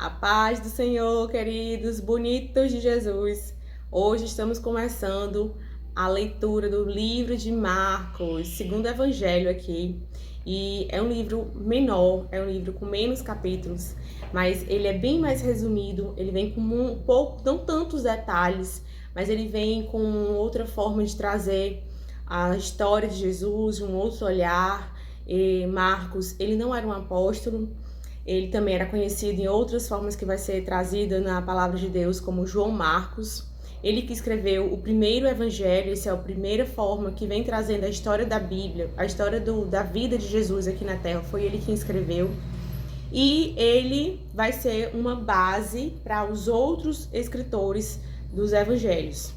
A paz do Senhor, queridos, bonitos de Jesus. Hoje estamos começando a leitura do livro de Marcos, segundo evangelho aqui. E é um livro menor, é um livro com menos capítulos, mas ele é bem mais resumido, ele vem com um pouco, não tantos detalhes, mas ele vem com outra forma de trazer a história de Jesus, um outro olhar. E Marcos, ele não era um apóstolo, ele também era conhecido em outras formas que vai ser trazida na palavra de Deus, como João Marcos. Ele que escreveu o primeiro evangelho, essa é a primeira forma que vem trazendo a história da Bíblia, a história da vida de Jesus aqui na Terra, foi ele quem escreveu. E ele vai ser uma base para os outros escritores dos evangelhos.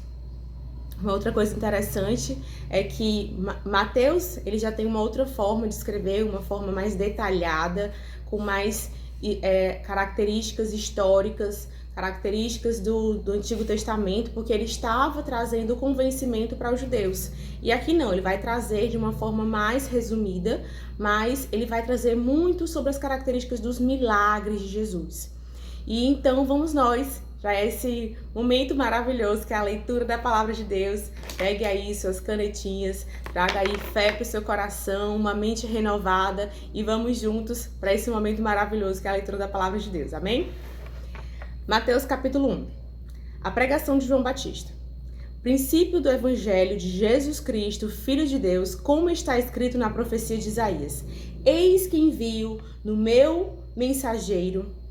Uma outra coisa interessante é que Mateus, ele já tem uma outra forma de escrever, uma forma mais detalhada, com mais características históricas, características do Antigo Testamento, porque ele estava trazendo o convencimento para os judeus. E aqui não, ele vai trazer de uma forma mais resumida, mas ele vai trazer muito sobre as características dos milagres de Jesus. E então vamos nós para esse momento maravilhoso que é a leitura da palavra de Deus. Pegue aí suas canetinhas, traga aí fé para o seu coração, uma mente renovada e vamos juntos para esse momento maravilhoso que é a leitura da palavra de Deus. Amém? Mateus capítulo 1. A pregação de João Batista. Princípio do evangelho de Jesus Cristo, Filho de Deus, como está escrito na profecia de Isaías. Eis que envio no meu mensageiro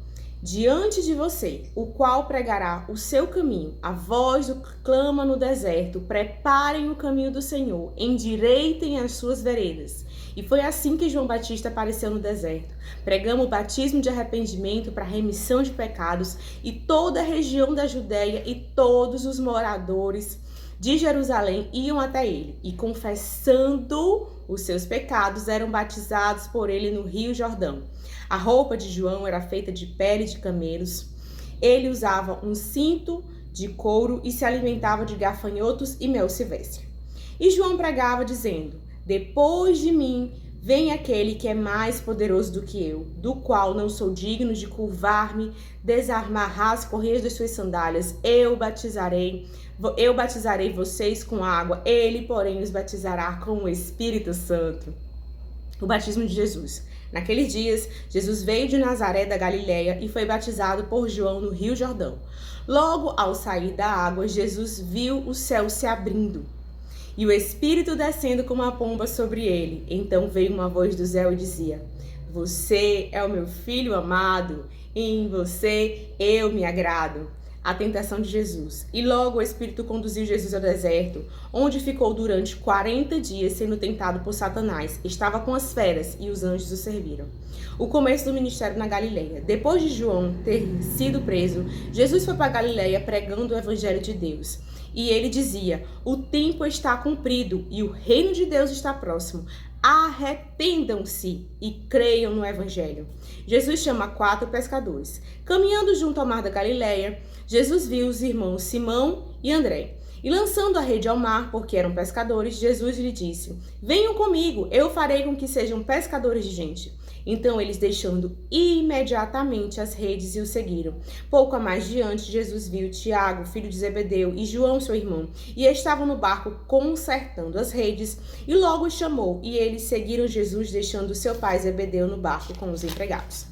diante de você, o qual pregará o seu caminho. A voz do que clama no deserto, preparem o caminho do Senhor, endireitem as suas veredas. E foi assim que João Batista apareceu no deserto, pregando o batismo de arrependimento para remissão de pecados, e toda a região da Judéia e todos os moradores de Jerusalém iam até ele, e confessando os seus pecados, eram batizados por ele no Rio Jordão. A roupa de João era feita de pele de camelos. Ele usava um cinto de couro e se alimentava de gafanhotos e mel silvestre. E João pregava dizendo: depois de mim vem aquele que é mais poderoso do que eu, do qual não sou digno de curvar-me, desamarrar as correias das suas sandálias. Eu batizarei vocês com água, ele, porém, os batizará com o Espírito Santo. O batismo de Jesus. Naqueles dias, Jesus veio de Nazaré da Galileia e foi batizado por João no Rio Jordão. Logo ao sair da água, Jesus viu o céu se abrindo e o Espírito descendo como uma pomba sobre ele. Então veio uma voz do céu e dizia: você é o meu filho amado, e em você eu me agrado. A tentação de Jesus. E logo o Espírito conduziu Jesus ao deserto, onde ficou durante 40 dias sendo tentado por Satanás. Estava com as feras e os anjos o serviram. O começo do ministério na Galileia. Depois de João ter sido preso, Jesus foi para a Galileia pregando o evangelho de Deus. E ele dizia: o tempo está cumprido e o reino de Deus está próximo. Arrependam-se e creiam no evangelho. Jesus chama 4 pescadores. Caminhando junto ao mar da Galileia, Jesus viu os irmãos Simão e André. E lançando a rede ao mar, porque eram pescadores, Jesus lhe disse: venham comigo, eu farei com que sejam pescadores de gente. Então eles, deixando imediatamente as redes, e o seguiram. Pouco a mais diante, Jesus viu Tiago, filho de Zebedeu, e João, seu irmão, e estavam no barco consertando as redes, e logo os chamou, e eles seguiram Jesus, deixando seu pai Zebedeu no barco com os empregados.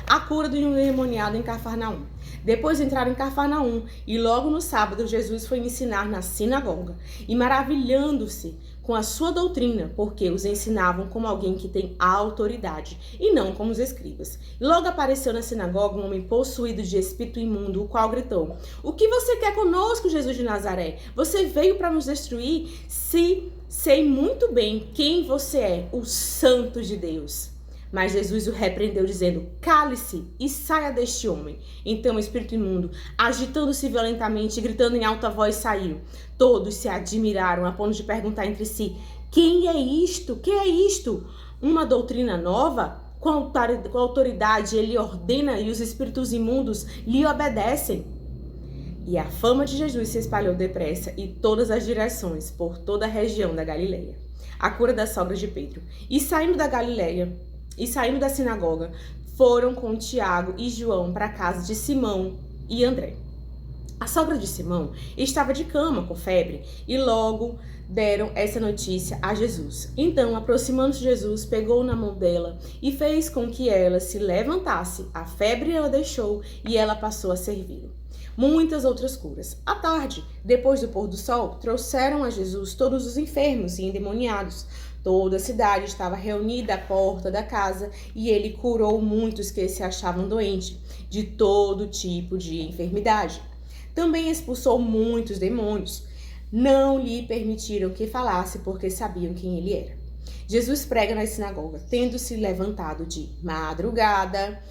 A cura do endemoniado em Cafarnaum. Depois entraram em Cafarnaum, e logo no sábado Jesus foi ensinar na sinagoga, e maravilhando-se com a sua doutrina, porque os ensinavam como alguém que tem autoridade, e não como os escribas. E logo apareceu na sinagoga um homem possuído de espírito imundo, o qual gritou: o que você quer conosco, Jesus de Nazaré? Você veio para nos destruir? Se sei muito bem quem você é, o Santo de Deus. Mas Jesus o repreendeu, dizendo: cale-se e saia deste homem. Então o espírito imundo, agitando-se violentamente e gritando em alta voz, saiu. Todos se admiraram a ponto de perguntar entre si: quem é isto? Que é isto? Uma doutrina nova? Com autoridade ele ordena e os espíritos imundos lhe obedecem. E a fama de Jesus se espalhou depressa em todas as direções, por toda a região da Galileia. A cura da sogra de Pedro. E saindo da sinagoga, foram com Tiago e João para a casa de Simão e André. A sogra de Simão estava de cama com febre e logo deram essa notícia a Jesus. Então, aproximando-se de Jesus, pegou na mão dela e fez com que ela se levantasse. A febre ela deixou e ela passou a servi-lo. Muitas outras curas. À tarde, depois do pôr do sol, trouxeram a Jesus todos os enfermos e endemoniados. Toda a cidade estava reunida à porta da casa e ele curou muitos que se achavam doentes, de todo tipo de enfermidade. Também expulsou muitos demônios. Não lhe permitiram que falasse, porque sabiam quem ele era. Jesus prega na sinagoga, tendo se levantado de madrugada.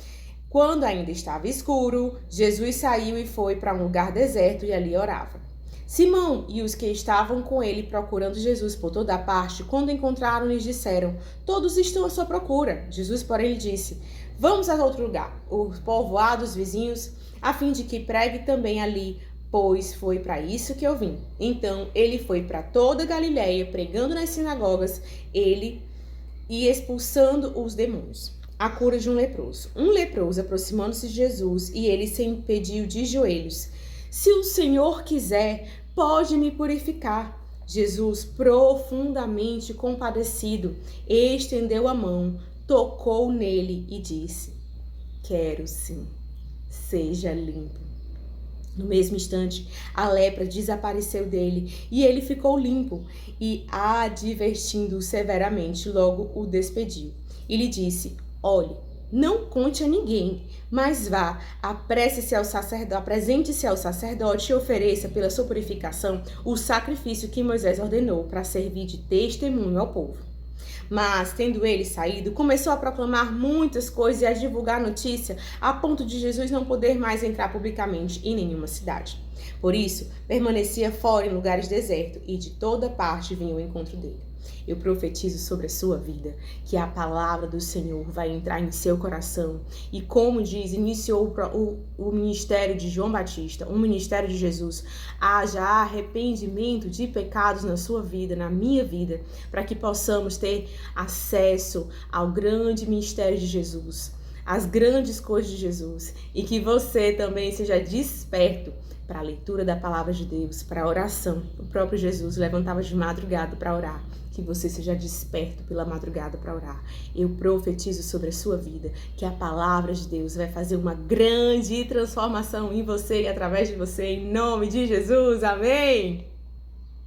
Quando ainda estava escuro, Jesus saiu e foi para um lugar deserto e ali orava. Simão e os que estavam com ele procurando Jesus por toda a parte, quando encontraram, lhes disseram: todos estão à sua procura. Jesus, porém, lhe disse: vamos a outro lugar, os povoados vizinhos, a fim de que pregue também ali, pois foi para isso que eu vim. Então ele foi para toda a Galiléia, pregando nas sinagogas, ele e expulsando os demônios. A cura de um leproso. Um leproso aproximando-se de Jesus e ele se impediu de joelhos. Se o Senhor quiser, pode me purificar. Jesus, profundamente compadecido, estendeu a mão, tocou nele e disse: quero sim, seja limpo. No mesmo instante, a lepra desapareceu dele e ele ficou limpo e, advertindo-o severamente, logo o despediu. E lhe disse: olhe, não conte a ninguém, mas vá, apresente-se ao sacerdote e ofereça pela sua purificação o sacrifício que Moisés ordenou para servir de testemunho ao povo. Mas, tendo ele saído, começou a proclamar muitas coisas e a divulgar notícia, a ponto de Jesus não poder mais entrar publicamente em nenhuma cidade. Por isso, permanecia fora em lugares desertos e de toda parte vinha ao encontro dele. Eu profetizo sobre a sua vida que a palavra do Senhor vai entrar em seu coração e, como diz, iniciou o ministério de João Batista, o ministério de Jesus, haja arrependimento de pecados na sua vida, na minha vida, para que possamos ter acesso ao grande ministério de Jesus, às grandes coisas de Jesus, e que você também seja desperto para a leitura da palavra de Deus, para a oração. O próprio Jesus levantava de madrugada para orar. Que você seja desperto pela madrugada para orar. Eu profetizo sobre a sua vida que a palavra de Deus vai fazer uma grande transformação em você e através de você, em nome de Jesus. Amém!